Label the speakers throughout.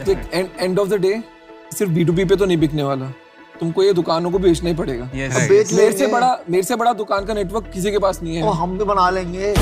Speaker 1: देख end of the day सिर्फ B2B पे तो नहीं बिकने वाला, तुमको ये दुकानों को बेचना ही पड़ेगा।
Speaker 2: अब बेच
Speaker 1: मेरे से बड़ा दुकान का नेटवर्क किसी के पास नहीं है।
Speaker 2: हम भी बना लेंगे।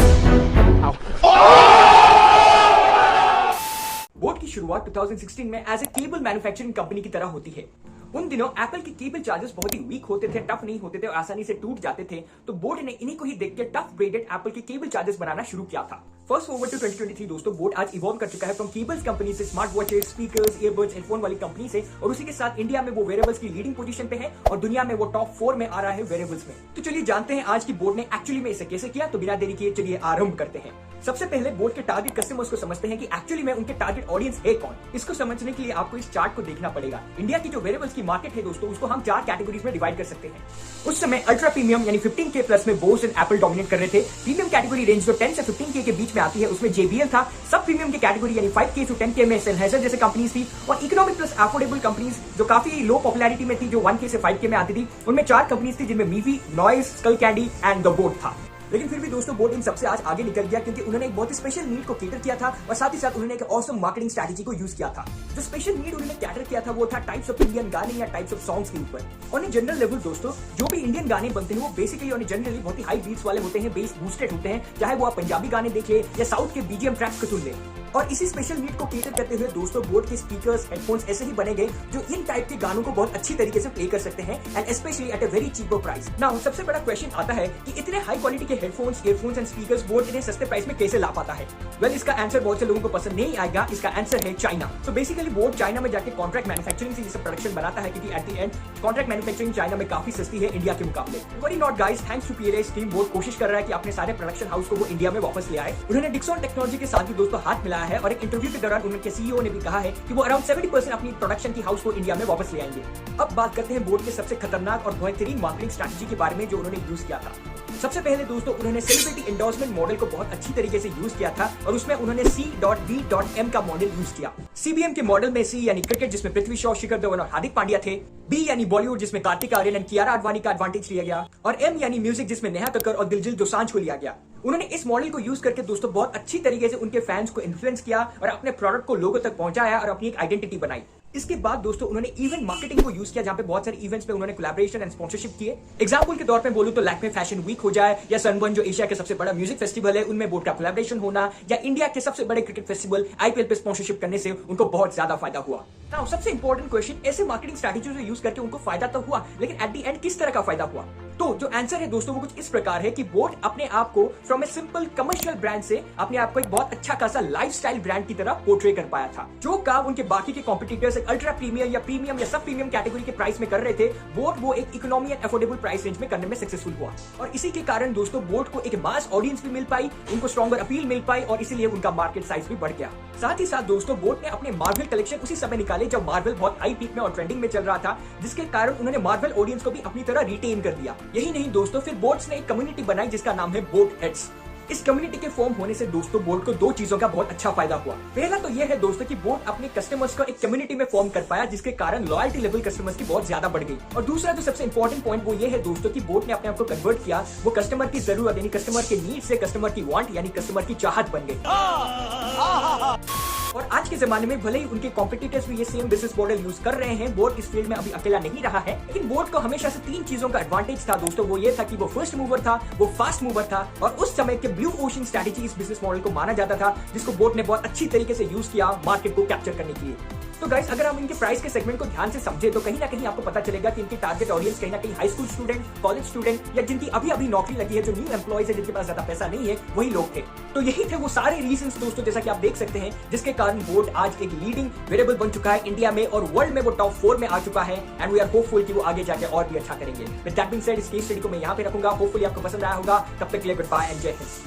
Speaker 3: बोट की शुरुआत 2016 में as a cable manufacturing company की तरह होती है। उन दिनों एप्पल के केबल चार्जर्स बहुत ही वीक होते थे, टफ नहीं होते थे और आसानी से टूट जाते थे, तो बोट ने इन्हीं को ही देख के टफ ब्रेडेड एप्पल के केबल चार्जर्स बनाना शुरू किया था। फर्स्ट फॉरवर्ड टू 2023 दोस्तों, बोट आज इवॉल्व कर चुका है फ्रॉम केबल्स कंपनी से smart watches, speakers, earbuds, headphone वाली कंपनी से, और उसी के साथ इंडिया में वो वेरेबल्स की लीडिंग पोजीशन पे है और दुनिया में वो टॉप 4 में आ रहा है वेरेबल्स में। तो चलिए जानते हैं आज की बोट ने एक्चुअली में इसे कैसे किया। तो बिना देरी किए चलिए आरंभ करते हैं। सबसे पहले बोट के टारगेट कस्टमर्स को समझते हैं कि एक्चुअली में उनके टारगेट ऑडियंस है कौन। इसको समझने के लिए आपको इस चार्ट को देखना पड़ेगा। इंडिया की जो वेरेबल्स की मार्केट है दोस्तों, उसको हम 4 कैटेगरीज में डिवाइड कर सकते हैं। उस समय अल्ट्रा प्रीमियम यानी 15K प्लस में बोस एंड एप्पल डोमिनेट कर रहे थे। प्रीमियम कैटेगरी रेंज जो 10 से 15K के बीच में आती है उसमें JBL था। सब प्रीमियम की कैटेगरी यानी 5K to 10K में सेनहाइजर जैसे कंपनीज थी, और इकोनॉमिक प्लस अफोर्डेबल कंपनीज जो काफी लो पॉपुलैरिटी में थी, जो 1K से 5K में आती थी, उनमें 4 कंपनीज थी जिनमें Mivi, Noise, Skullcandy and the Boat था। लेकिन फिर भी दोस्तों बोट इन सबसे आज आगे निकल गया क्योंकि उन्होंने एक बहुत ही स्पेशल नीड को कैटर किया था और साथ ही साथ उन्होंने एक ऑसम मार्केटिंग स्ट्रैटेजी को यूज किया था। जो स्पेशल नीड उन्होंने कैटर किया था वो था टाइप्स ऑफ इंडियन गाने या टाइप्स ऑफ सॉन्ग्स के ऊपर। ऑन ए जनरल लेवल दोस्तों, जो भी इंडियन गाने बनते हैं वो बेसिकली ऑन ए जनरली बहुत ही हाई बीट्स वाले होते हैं, बेस बूस्टेड होते हैं, चाहे वो आप पंजाबी गाने देख ले या साउथ के BGM ट्रैक्स को सुन ले। और इसी स्पेशल नीड को कैटर करते हुए दोस्तों बोट के स्पीकर्स, हेडफोन्स ऐसे ही बने गए जो इन टाइप के गानों को बहुत अच्छी तरीके से प्ले कर सकते हैं and specially at a very cheaper price. Now सबसे बड़ा क्वेश्चन आता है कि इतने हाई क्वालिटी के headphones, earphones and speakers boat इतने सस्ते प्राइस में कैसे ला पाता है। वेल इसका आंसर बहुत से लोगों को पसंद नहीं आएगा। इसका आंसर है चाइना। तो बेसिकली बोट चाइना में जाके कॉन्ट्रैक्ट मैन्युफैक्चरिंग से ये सब प्रोडक्शन बनाता है क्योंकि at the end contract manufacturing China में काफी सस्ती है इंडिया के मुकाबले। Worry not guys, thanks to PLA team, Boat कोशिश कर रहा है कि अपने सारे प्रोडक्शन हाउस को वो इंडिया में वापस ले आए। उन्होंने डिक्सन टेक्नोलॉजी के साथ भी दोस्तों हाथ मिलाया है और एक इंटरव्यू के दौरान उनके CEO ने भी कहा है कि वो अराउंड 70% अपनी प्रोडक्शन की हाउस को इंडिया में वापस ले आएंगे। अब बात करते हैं बोट के सबसे खतरनाक और बेहतरीन मार्केटिंग स्ट्रैटेजी के बारे में जो उन्होंने यूज किया था। सबसे पहले दोस्तों उन्होंने सेलिब्रिटी एंडोर्समेंट मॉडल को बहुत अच्छी तरीके से यूज किया था और उसमें उन्होंने C.B.M का मॉडल यूज किया। CBM के मॉडल में C यानी क्रिकेट जिसमें पृथ्वी शॉ, शिखर धवन और हार्दिक पांड्या थे, B यानी बॉलीवुड जिसमें कार्तिक आर्यन एंड कियारा आडवाणी का एडवांटेज लिया गया, और M यानी म्यूजिक जिसमें नेहा कक्कर और दिलजीत दोसांझ को लिया गया। उन्होंने इस मॉडल को यूज करके दोस्तों बहुत अच्छी तरीके से उनके फैंस को इन्फ्लुएंस किया और अपने प्रोडक्ट को लोगों तक पहुंचाया और अपनी एक आइडेंटिटी बनाई। इसके बाद दोस्तों उन्होंने इवेंट मार्केटिंग को यूज किया जहां पे बहुत सारे इवेंट्स पे उन्होंने कोलैबोरेशन एंड स्पॉन्सरशिप किए। एग्जांपल के तौर पे बोलूं तो लैक्मे फैशन वीक हो जाए या सनबर्न जो एशिया के सबसे बड़ा म्यूजिक फेस्टिवल है उनमें बोट का कोलैबोरेशन होना, या इंडिया के सबसे बड़े क्रिकेट फेस्टिवल IPL पे स्पॉन्सरशिप करने से उनको बहुत ज्यादा फायदा हुआ। नाउ सबसे इंपॉर्टेंट क्वेश्चन, ऐसे मार्केटिंग स्ट्रैटेजीज यूज करके उनको फायदा तो हुआ, लेकिन एट द एंड किस तरह का फायदा हुआ? तो जो आंसर है दोस्तों वो कुछ इस प्रकार है कि बोट अपने आप को from a simple commercial brand से अपने आप को एक बहुत अच्छा खासा लाइफस्टाइल ब्रांड की तरह पोर्ट्रे कर पाया था। जो काम उनके बाकी के कॉम्पिटिटर्स अल्ट्रा प्रीमियम या प्रीमियम या सब प्रीमियम कैटेगरी के प्राइस में कर रहे थे, बोट वो एक economy and affordable price range में करने में सक्सेसफुल हुआ। और इसी के कारण दोस्तों बोट को एक मास ऑडियंस भी मिल पाई, उनको स्ट्रॉन्गर अपील मिल पाई और इसीलिए उनका मार्केट साइज भी बढ़ गया। साथ ही साथ दोस्तों बोट ने अपने मार्वल कलेक्शन उसी समय निकाले जब मार्वल बहुत हाई पीक में और ट्रेंडिंग में चल रहा था, जिसके कारण उन्होंने मार्वल ऑडियंस को भी अपनी तरह रिटेन कर दिया। यही नहीं दोस्तों, फिर बोट्स ने एक कम्युनिटी बनाई जिसका नाम है बोट हेड्स। इस कम्युनिटी के फॉर्म होने से दोस्तों बोट को 2 चीजों का बहुत अच्छा फायदा हुआ। पहला तो यह है दोस्तों कि बोट अपने कस्टमर्स को एक कम्युनिटी में फॉर्म कर पाया जिसके कारण लॉयल्टी लेवल कस्टमर्स की बहुत ज्यादा बढ़ गई। और दूसरा जो सबसे इंपॉर्टेंट पॉइंट वो ये है दोस्तों कि बोट ने अपने आप को कन्वर्ट किया, वो कस्टमर की जरूरत यानी कस्टमर के नीड से कस्टमर की वांट यानी कस्टमर की चाहत बन गई। और आज के जमाने में भले ही उनके कॉम्पिटिटर्स भी ये सेम बिजनेस मॉडल यूज कर रहे हैं, बोट इस फील्ड में अभी अकेला नहीं रहा है। लेकिन बोट को हमेशा से 3 चीजों का एडवांटेज था दोस्तों। वो ये था कि वो फर्स्ट मूवर था, वो फास्ट मूवर था और उस समय के ब्लू ओशन स्ट्रैटेजी इस बिजनेस मॉडल को माना जाता था, जिसको बोट ने बहुत अच्छी तरीके से यूज किया मार्केट को कैप्चर करने के लिए। तो गाइस अगर हम इनके प्राइस के सेगमेंट को ध्यान से समझे तो कहीं ना कहीं आपको पता चलेगा कि इनकी टारगेट ऑडियंस कहीं ना कहीं high school student, college student या जिनकी अभी अभी नौकरी लगी है, जो न्यू एम्प्लॉयज है, जिनके पास ज्यादा पैसा नहीं है, वही लोग थे। तो यही थे वो सारे रीजंस दोस्तों, जैसा कि आप देख सकते हैं, जिसके कारण बोट आज एक लीडिंग वेरेबल बन चुका है इंडिया में और वर्ल्ड में वो टॉप 4 में आ चुका है। एंड वी आर होपफुल कि वो आगे जाके और भी अच्छा करेंगे। विद दैट बीइंग सेड, इस केस स्टडी को मैं यहाँ पे रखूंगा। होपफुली आपको पसंद आया होगा। तब तक के लिए गुड बाय एंड जय हिंद।